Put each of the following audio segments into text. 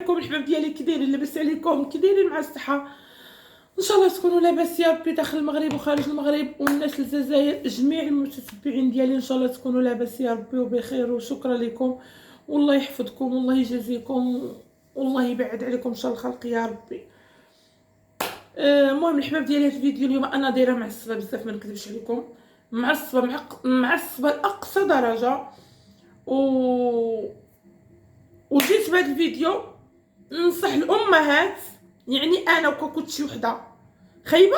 عليكم الحباب ديالي، كي دايرين؟ لاباس عليكم؟ كي دايرين مع الصحه؟ ان شاء الله تكونوا لاباس يا ربي، داخل المغرب وخارج المغرب والناس الجزائر، جميع المتتبعين ديالي ان شاء الله تكونوا لاباس يا ربي وبخير، وشكرا لكم، والله يحفظكم والله يجازيكم والله يبعد عليكم شر الخلق يا ربي. المهم الحباب ديالي، هذا الفيديو اليوم انا دايره معصبه بزاف، ما نكذبش عليكم، معصبه معصبه لاقصى درجه، وجيت بهذا الفيديو ننصح الامهات. يعني انا كنت شي وحده خايبه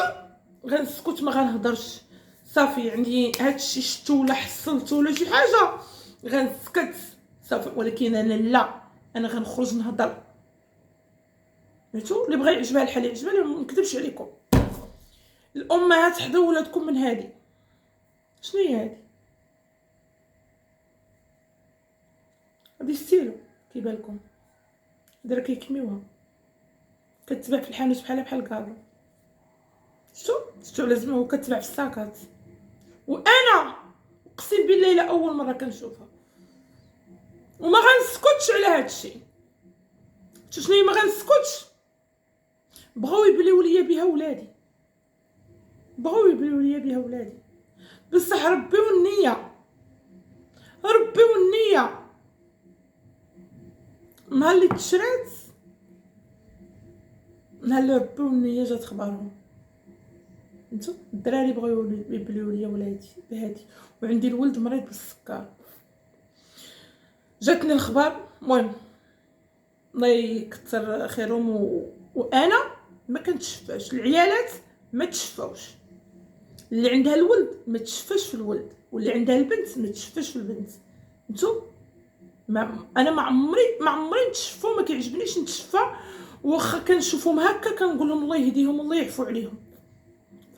غنسكت، ما غنهضرش صافي، يعني هادشي شفتو ولا حصلت ولا شي حاجه غنسكت صافي، ولكن انا لا، انا غنخرج نهضر. فهمتوا؟ اللي بغى يعجبها الحال يعجبها، ما نكذبش عليكم. الامهات حذروا ولادكم من هادي. شنو هي هادي ستيلو كيبان لكم، درا كيكميوها، كتباع في الحانوت بحال كارو. شفتو لازم هو كتباع في الساكات، وانا اقسم بالله الا اول مره كنشوفها، وما غنسكتش على هادشي. شنو هي ما غنسكتش؟ بغاو يبليو ليا بها ولادي، بغاو يبليو ليا بها ولادي، بصح ربي والنيه، ربي والنيه. نهار اللي تشرات، نهار اللي ربي والنيه جات خبارهم، انتو الدراري بغاو يبليو ليا ولادي بهادي، وعندي الولد مريض بالسكر، جاتني الخبار. المهم الله يكثر خيرهم، وانا ما كنتشفاش، العيالات ما تشفاوش، اللي عندها الولد ما تشفاش في الولد، واللي عندها البنت ما تشفاش في البنت. انتو انا ما عمري نتشفى، ما كيعجبنيش نتشفى، واخا كنشوفهم هكا كنقول لهم الله يهديهم الله يعفو عليهم.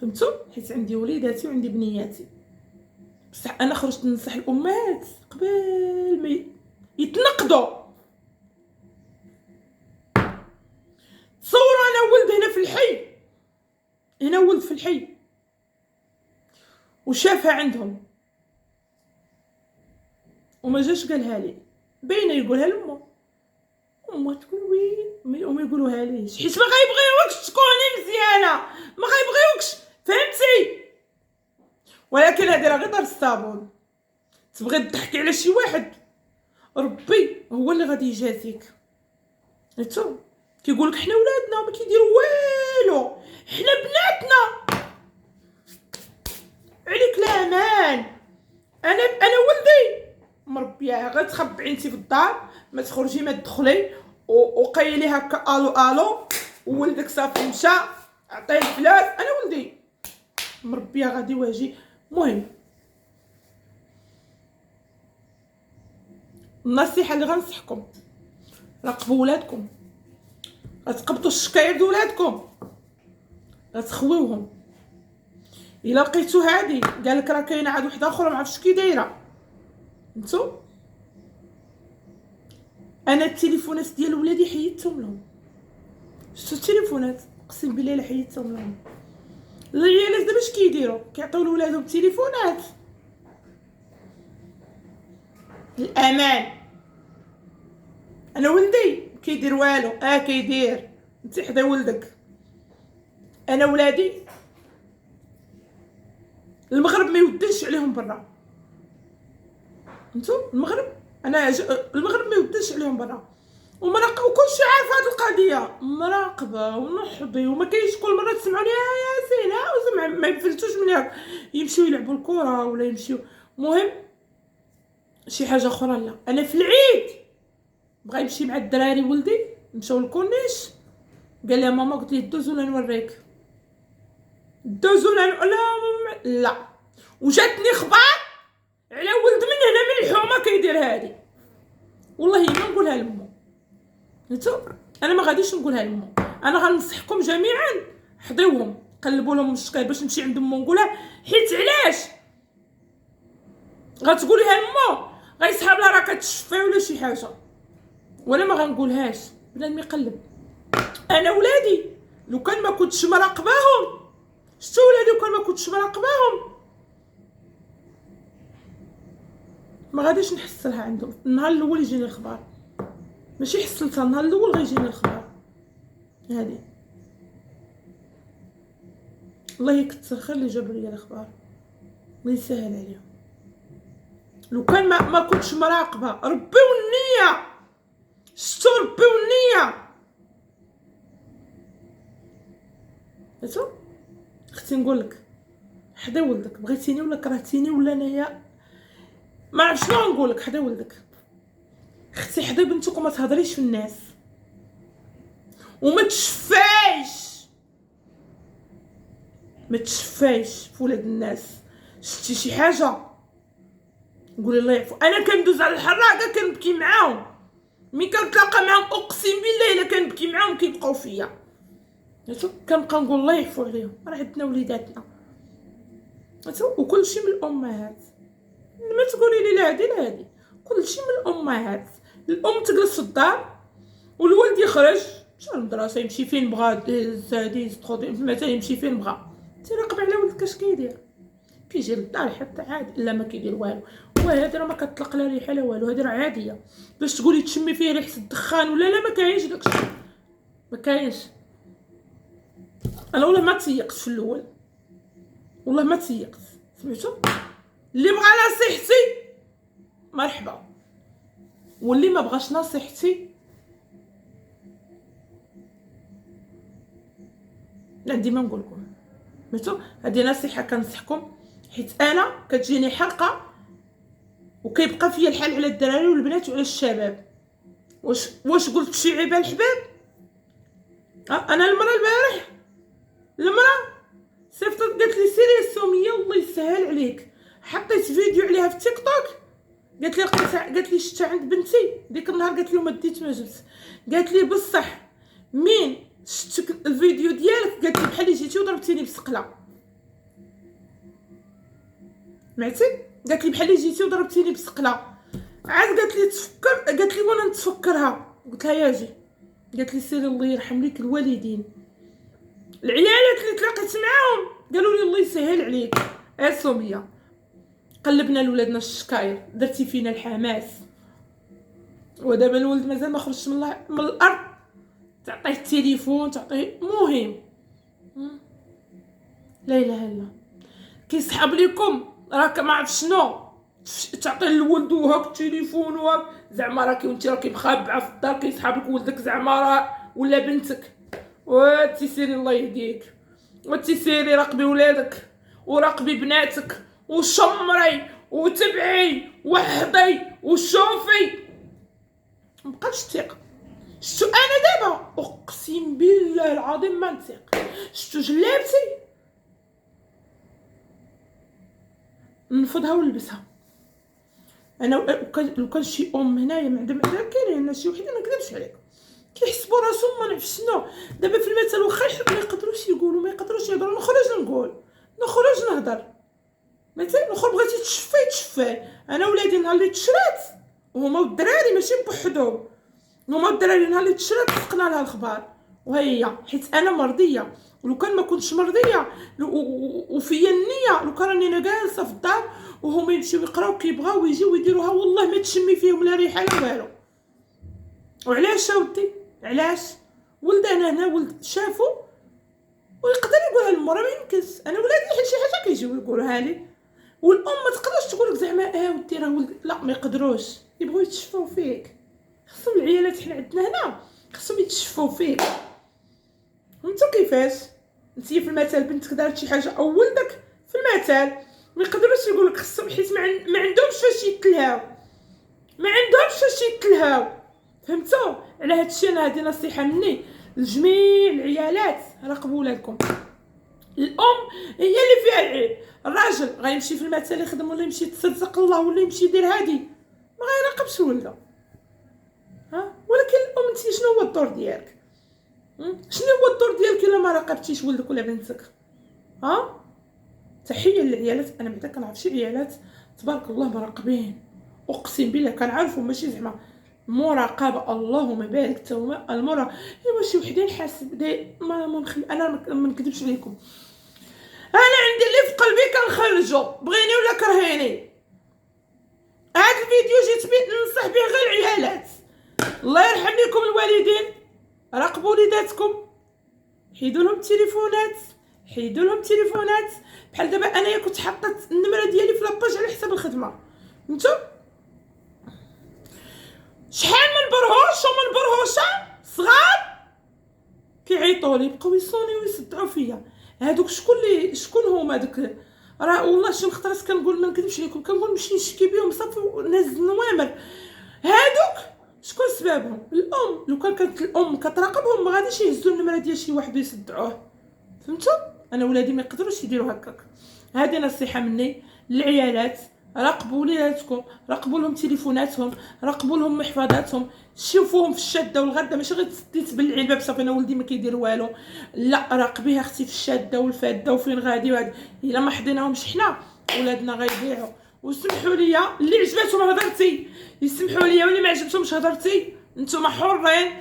فهمتوا؟ حيت عندي وليداتي وعندي بنياتي، بصح انا خرجت ننصح الامهات قبل ما يتنقضوا. تصوروا انا ولد هنا في الحي، هنا ولد في الحي وشافها عندهم وما جاش قالها لي، باينه يقولها لامه، امه تقول وين، هما يقولوها ليش؟ حيت ما غيبغيوكش تكوني مزيانه، ما غيبغيوكش، فهمتي؟ ولكن هذه راه غير دار الصابون، تبغي تضحكي على شي واحد ربي هو اللي غادي يجازيك. عرفتوا؟ كيقولك حنا ولادنا ما كيديروا والو، حنا بناتنا عليك الامان. انا ولدي مربياه، غتخبعي انت في الدار، ما تخرجي ما تدخلي، وقيلي هكا الو وولدك صافي مشى، عطيه الفلوس. انا ولدي مربيه غادي واجي. المهم النصيحه اللي غنصحكم، راقبوا ولادكم، غتقبطوا الشكاير ديال ولادكم، غتخويوهم. الا لقيتو هادي قالك راه كاينه عاد وحده اخرى ما عرفتش كي دايره. انتو انا التليفونات ديال ولادي حيدتهم لهم، شفتوا التليفونات اقسم بالله الا حيدتهم لهم. العيالات دابا اش كيديروا؟ كيعطيو لولادهم تليفونات. الامان. انا ولدي كيدير والو، كيدير، انت حدا ولدك. انا ولادي المغرب ما يودنش عليهم برا. انتو المغرب المغرب ما يودنش عليهم برا، ومراقبه وكلشي عارف هاد القضيه، مراقبه ونحضي، وما كاينش كل مره تسمعوني يا ياسين وزعما ما يفلتوش من هاك يمشيو يلعبوا الكره ولا يمشيو. المهم شي حاجه اخرى لا. انا في العيد بغا يمشي مع الدراري ولدي، مشاو للكورنيش، قال لي ماما، قلت ليه دوزونا نوريك، دوزونا لا. وجاتني خبار على ولد من هنا من الحومه كيدير هادي، والله ما نقولها لامو. نتو انا ما غاديش نقولها لامو، انا غنصحكم جميعا حضيوهم، قلبوا لهم الشكاير باش نمشي عند امو نقولها. حيت علاش غتقوليها لامو غيسحاب لها راه كتشفى ولا شي حاجه، ولا ما غنقولهاش بنادم يقلب. انا ولادي لو كان ما كنتش مراقباهم، شتو ولادي لو كان ما كنتش مراقباهم ما غاديش نحصلها عندهم. النهار الاول يجيني الخبر ماشي حصلتها النهار الاول غيجيني الخبر. هادي الله يكثر خير اللي جاب لي الاخبار، الله يسهل عليهم. لو كان ما كنتش مراقبه ربي والنيه، شتو ربي والنيه. عرفتو اختي نقول لك حدا ولدك، بغيتيني ولا كرهتيني ولا انايا ما عرفت شنو نقول لك، حدا ولدك. اختي حدا بنتك وما تهضريش في الناس وما تشفايش، ما تشفايش في ولاد الناس. شتي شي حاجه قولي الله يعفو. انا كندوز على الحراقه كنبكي معاهم، ملي كنتلاقى معاهم اقسم بالله الا كنبكي معاهم كيبقاو فيا. عرفتو كنبقى نقول الله يعفو عليهم، راه عندنا وليداتنا. عرفتو وكلشي من الامهات. ما تقولي لي لا هادي لا هادي، كلشي من الامهات. الام تجلس في الدار والولد يخرج يمشي للمدرسه، يمشي فين بغا، ديز مثلا يمشي فين بغا، تراقب على ولدك اش كيدير. كيجي للدار حتى عادي الا ما كيدير والو. وهادي راه ما كتطلق لا ريحه لا والو، هادي راه عاديه. باش تقولي تشمي فيه ريحه الدخان ولا لا، ما كاينش داكشي، ما كاينش. انا والله ما تيقت في الاول، والله ما تيقت. سمعتو اللي بغى نصيحتي مرحبا، واللي ما بغاش نصيحتي لا ديما نقول لكم. سمعتو هذه نصيحه كنصحكم، حيت انا كتجيني حلقه وكيبقى فيا الحال على الدراري والبنات وعلى الشباب. واش قلت شي عيب الحباب؟ انا المراه البارح صيفطت قالت لي سيري يا سميه الله يسهل عليك، حطيت فيديو عليها في تيك توك. قالت لي شتا عند بنتي ديك النهار، قالت له ما ديت ما جبت. قالت لي بصح مين شتك الفيديو ديالك، قالت لي بحال جيتي وضربتيني بسقله. سمعتي قالت لي بحال جيتي وضربتيني بسقله. عاد قالت لي تفكر، قالت لي وانا نتفكرها. قلت لها ياجي. قالت لي سيري الله يرحم ليك الوالدين. العيالات اللي تلاقيت معاهم قالوا لي الله يسهل عليك سميه، قلبنا لولادنا الشكاير، درتي فينا الحماس، ودابا الولد مازال ما خرجش من الارض، تعطيه التليفون تعطيه مهم. لا اله الا الله. كيسحب لكم راك ما عرف شنو، تعطيه لولدو هاك التليفون وهاك، زعما راكي وانت راكي مخبعه في الدار، كيسحب لك ولدك زعما راه ولا بنتك. وانتي سيري الله يهديك، وانتي سيري راقبي ولادك وراقبي بناتك وشمري وتبعي وحضي وشوفي. مبقاش تثق. شتو انا دابا اقسم بالله العظيم ما نثق. شتو جلابتي نفضها ونلبسها. انا لو كان شي ام هنايا معدا كاينين شي وحدين ما نكذبش عليك كيحسبوا راسهم ما نعرف شنو. دابا في المثل واخا ما يقدروش يقولوا ما يقدروش يهضروا، نخرج نقول نخرج نهضر. مثلا نخرج بغيتي تشفي. انا ولادي نهار اللي تشرات وهما والدراري ماشي بوحدهم، هما والدراري نهار اللي تشرات سقنا لها الخبار وهي حيت انا مرضيه. ولو كان ما كنتش مرضيه وفيا النيه، لو كان راني انا جالسه في الدار وهما يمشيو يقراو كيبغاو ويجيو ويديروها، والله ما تشمي فيهم لا ريحه لا والو. وعلاش اودي علاش ولد انا هنا ولد شافو ويقدر يقولها للمرا، ما يمكنش. انا ولادي حيت شي حاجه كيجيو يقولوها لي، والام ما تقدرش تقول لك زعما ودي راه ولد، لا ما يقدروش، يبغوا يتشفوا فيك. خصهم العيالات حنا عندنا هنا خصهم يتشفوا فيك. فهمتوا كيفاش؟ انتي في المثال بنتك دارت شي حاجه او ولدك في المثال ما يقدروش يقول لك، خصهم حيت ما عندهمش فاش يتلهاو، ما عندهمش فاش يتلهاو. فهمتوا؟ على هذا الشيء انا هذه نصيحه مني لجميع العيالات، راقبوا ولادكم. الام هي اللي فيها العيب، الراجل غيمشي في المثال يخدم ولا يمشي يتسرزق الله ولا يمشي يدير هادي، ما غيراقبش ولده. ولكن الام انت شنو هو الدور ديالك؟ شنو هو الدور ديالك الا ما راقبتيش ولدك ولا بنتك؟ تحيه للعيالات. انا بعدا كنعرف شي عيالات تبارك الله مراقبين، اقسم بالله كنعرفهم، ماشي زعما مراقبه اللهم بارك تاهما ايوا شي وحدين حاسب انا ما نكذبش عليكم، انا عندي اللي في قلبي كنخرجو بغيني ولا كرهيني. هاد الفيديو جيت بيه ننصح به غير العيالات، الله يرحم لكم الوالدين، راقبوا وليداتكم، حيدوا لهم التليفونات، حيدوا لهم التليفونات. بحال دابا انايا كنت حطيت النمره ديالي في لاباج على حساب الخدمه، نتو شحال من برهوش ومن برهوشه صغار كيعيطوا لي، بقاو يصونيو ويصدعوا فيا. هادوك شكون هما دوك؟ راه والله شي خطرات كنقول ما نكذبش عليكم، كنقول نمشي نشكي بهم صافي ناس النوامر. هادوك شكون سببهم؟ الام. لو كانت الام كتراقبهم ما غاديش يهزوا النمره ديال شي واحد ويصدعوه، فهمتوا؟ انا ولادي ما يقدروش يديروا هكاك. هذه نصيحه مني للعيالات، راقبوا وليداتكم، راقبوا لهم تليفوناتهم، راقبوا لهم محفظاتهم، شوفوهم في الشاده والغدا، ماشي غير تسدي تبلعي الباب صافي انا ولدي ما كيدير والو. لا، راقبيها اختي في الشاده والفاده وفين غادي وهادي. الا ما حضيناهمش حنا ولادنا غيضيعوا. وسمحوا لي اللي عجباتهم هضرتي يسمحوا لي، واللي ما عجبتهمش هضرتي نتوما حرين.